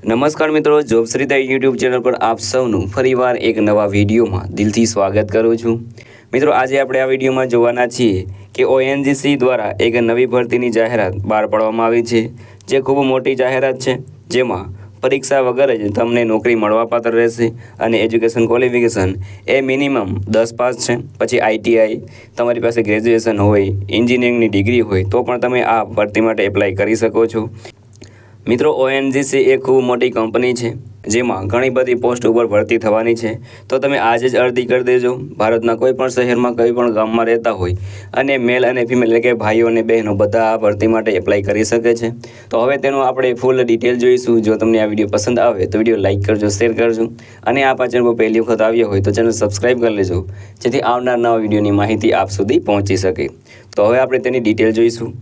નમસ્કાર મિત્રો, જોબશ્રીતા YouTube channel પર આપ સૌનું ફરીવાર એક નવા વિડીયોમાં દિલથી સ્વાગત કરું છું। મિત્રો, આજે આપણે આ વિડીયોમાં જોવાના છીએ કે ઓએનજીસી દ્વારા એક નવી ભરતીની જાહેરાત બહાર પાડવામાં આવી છે, જે ખૂબ મોટી જાહેરાત છે, જેમાં પરીક્ષા વગર જ તમને નોકરી મળવાપાત્ર રહેશે અને એજ્યુકેશન ક્વોલિફિકેશન એ મિનિમમ 10 પાસ છે। પછી આઈટીઆઈ, તમારી પાસે ગ્રેજ્યુએશન હોય, એન્જિનિયરિંગની ડિગ્રી હોય તો પણ તમે આ ભરતી માટે એપ્લાય કરી શકો છો। મિત્રો, ઓએનજીસી એ ખૂબ મોટી કંપની છે, જેમાં ઘણી બધી પોસ્ટ ઉપર ભરતી થવાની છે, તો તમે આજે જ અરજી કરી દેજો। ભારતના કોઈ પણ શહેરમાં, કોઈ પણ ગામમાં રહેતા હોય અને મેલ અને ફિમેલ એટલે કે ભાઈઓ અને બહેનો બધા આ ભરતી માટે એપ્લાય કરી શકે છે। તો હવે તેનું આપણે ફૂલ ડિટેલ જોઈશું। જો તમને આ વિડીયો પસંદ આવે તો વિડીયો લાઇક કરજો, શેર કરજો અને આ ચેનલ પર પહેલી વખત આવ્યા હોય તો ચેનલ સબસ્ક્રાઈબ કરી લેજો, જેથી આવનાર નવા વિડીયોની માહિતી આપ સુધી પહોંચી શકે। તો હવે આપણે તેની ડિટેલ જોઈશું।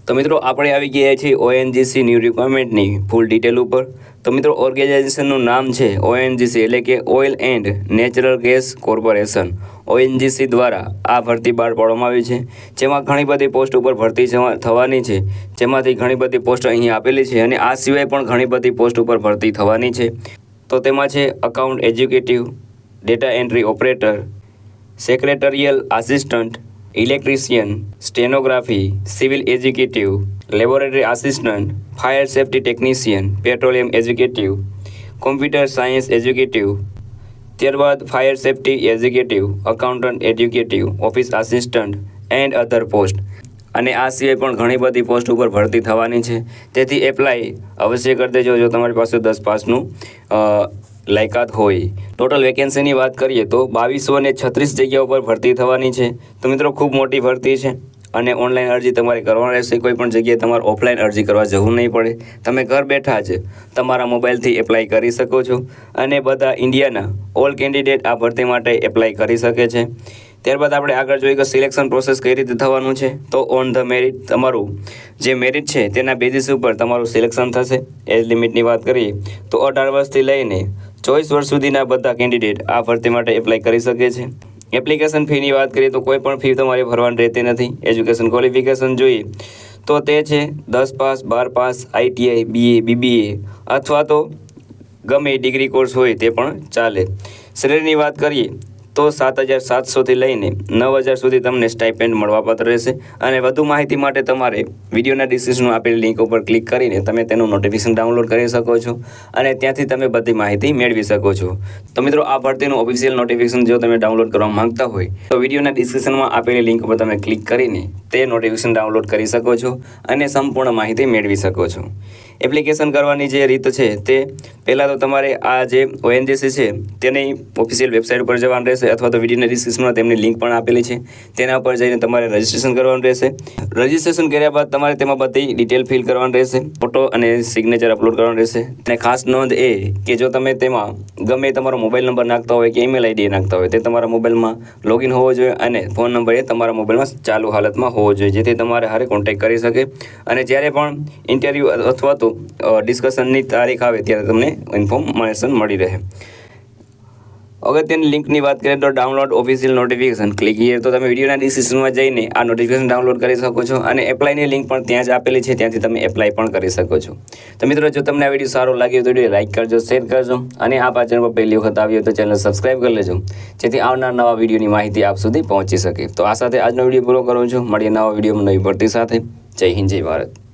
તો મિત્રો, આપણે આવી ગયા છીએ ઓએનજીસી ન્યૂ રિક્વાયરમેન્ટની ફૂલ ડિટેલ ઉપર। તો મિત્રો, ઓર્ગેનાઇઝેશનનું નામ છે ઓએનજીસી એટલે કે oil and natural gas corporation. ONGC દ્વારા આ ભરતી બહાર પાડવામાં આવી છે, જેમાં ઘણી બધી પોસ્ટ ઉપર ભરતી થવાની છે, જેમાંથી ઘણી બધી પોસ્ટ અહીં આપેલી છે અને આ સિવાય પણ ઘણી બધી પોસ્ટ ઉપર ભરતી થવાની છે। તો તેમાં છે account executive, data entry operator, secretarial assistant, electrician, stenography, civil executive, laboratory assistant, fire safety technician, petroleum executive, computer science executive, ત્યારબાદ fire safety executive, accountant executive, office assistant and other post. અને આ સિવાય પણ ઘણી બધી post ઉપર ભરતી થવાની છે, તેથી એપ્લાય અવશ્ય કરી દેજો જો તમારી પાસે 10 પાસનું લાયકાત હોય। ટોટલ વેકેન્સીની વાત કરીએ તો 2236 જગ્યાઓ પર ભરતી થવાની છે। તો મિત્રો, ખૂબ મોટી ભરતી છે અને ઓનલાઈન અરજી તમારે કરવાની રહેશે। કોઈ પણ જગ્યાએ તમારે ઓફલાઈન અરજી કરવા જવું નહીં પડે, તમે ઘર બેઠા જ તમારા મોબાઈલથી એપ્લાય કરી શકો છો અને બધા ઇન્ડિયાના ઓલ કેન્ડિડેટ આ ભરતી માટે એપ્લાય કરી શકે છે। ત્યારબાદ આપણે આગળ જોઈએ કે સિલેક્શન પ્રોસેસ કઈ રીતે થવાનું છે। તો ઓન ધ મેરિટ, તમારું જે મેરિટ છે તેના બેઝિસ ઉપર તમારું સિલેક્શન થશે। એજ લિમિટની વાત કરીએ તો 18 વર્ષથી લઈને 24 વર્ષ સુધીના બધા કેન્ડિડેટ આ ભરતી માટે એપ્લાય કરી શકે છે। એપ્લિકેશન ફીની વાત કરીએ તો કોઈ પણ ફી તમારે ભરવાની રહેતી નથી। એજ્યુકેશન ક્વોલિફિકેશન જોઈએ તો તે છે 10 pass, 12 pass, ITI, BA, BBA અથવા તો ગમે ડિગ્રી કોર્સ હોય તે પણ ચાલે। સેલેરીની વાત કરીએ તો 7,700થી લઈને 9,000 સુધી તમને સ્ટાઇપેન્ડ મળવાપાત્ર રહેશે। અને વધુ માહિતી માટે તમારે વિડીયોના ડિસ્ક્રિપ્શનમાં આપેલી લિંક ઉપર ક્લિક કરીને તમે તેનું નોટિફિકેશન ડાઉનલોડ કરી શકો છો અને ત્યાંથી તમે બધી માહિતી મેળવી શકો છો। તો મિત્રો, આ ભરતીનું ઓફિશિયલ નોટિફિકેશન જો તમે ડાઉનલોડ કરવા માંગતા હોય તો વિડીયોના ડિસ્ક્રિપ્શનમાં આપેલી લિંક ઉપર તમે ક્લિક કરીને તે નોટિફિકેશન ડાઉનલોડ કરી શકો છો અને સંપૂર્ણ માહિતી મેળવી શકો છો। એપ્લિકેશન કરવાની જે રીત છે તે પહેલાં તો તમારે આ જે ઓએનજીસી છે તેની ઓફિશિયલ વેબસાઇટ પર જવાનું રહેશે, અથવા તો વિડીયોના ડિસ્ક્રિપ્શનમાં તેમની લિંક પણ આપેલી છે, તેના ઉપર જઈને તમારે રજિસ્ટ્રેશન કરવાનું રહેશે। રજિસ્ટ્રેશન કર્યા બાદ તમારે તેમાં બધી ડિટેલ ફિલ કરવાની રહેશે, ફોટો અને સિગ્નેચર અપલોડ કરવાનું રહેશે। અને ખાસ નોંધ એ કે જો તમે તેમાં ગમે તમારો મોબાઈલ નંબર નાખતા હોય કે ઈમેલ આઈડી નાખતા હોય તે તમારા મોબાઈલમાં લોગિન હોવો જોઈએ અને ફોન નંબર એ તમારા મોબાઈલમાં ચાલુ હાલતમાં હોવો જોઈએ, જેથી તમારે હારે કોન્ટેક્ટ કરી શકે અને જ્યારે પણ ઇન્ટરવ્યૂ અથવા તો ડિસ્કશનની તારીખ આવે ત્યારે તમને ઇન્ફોર્મેશન મળી રહે। અગત્યની લિંકની વાત કરીએ તો download official notification click here, તો તમે વિડીયોના ડિસ્ક્રિપ્શનમાં જઈને આ નોટિફિકેશન ડાઉનલોડ કરી શકો છો અને એપ્લાયની લિંક પણ ત્યાં જ આપેલી છે, ત્યાંથી તમે એપ્લાય પણ કરી શકો છો। તો મિત્રો, જો તમને આ વિડીયો સારો લાગ્યો તો વિડીયો લાઇક કરજો, શેર કરજો અને આ ચેનલ પર પહેલી વખત આવ્યો તો ચેનલ સબસ્ક્રાઈબ કરી લેજો, જેથી આવનાર નવા વિડીયોની માહિતી આપ સુધી પહોંચી શકે। તો આ સાથે આજનો વિડીયો પૂરો કરું છું। મળીએ નવા વિડીયોમાં નવી ભરતી સાથે। જય હિન્દ, જય ભારત।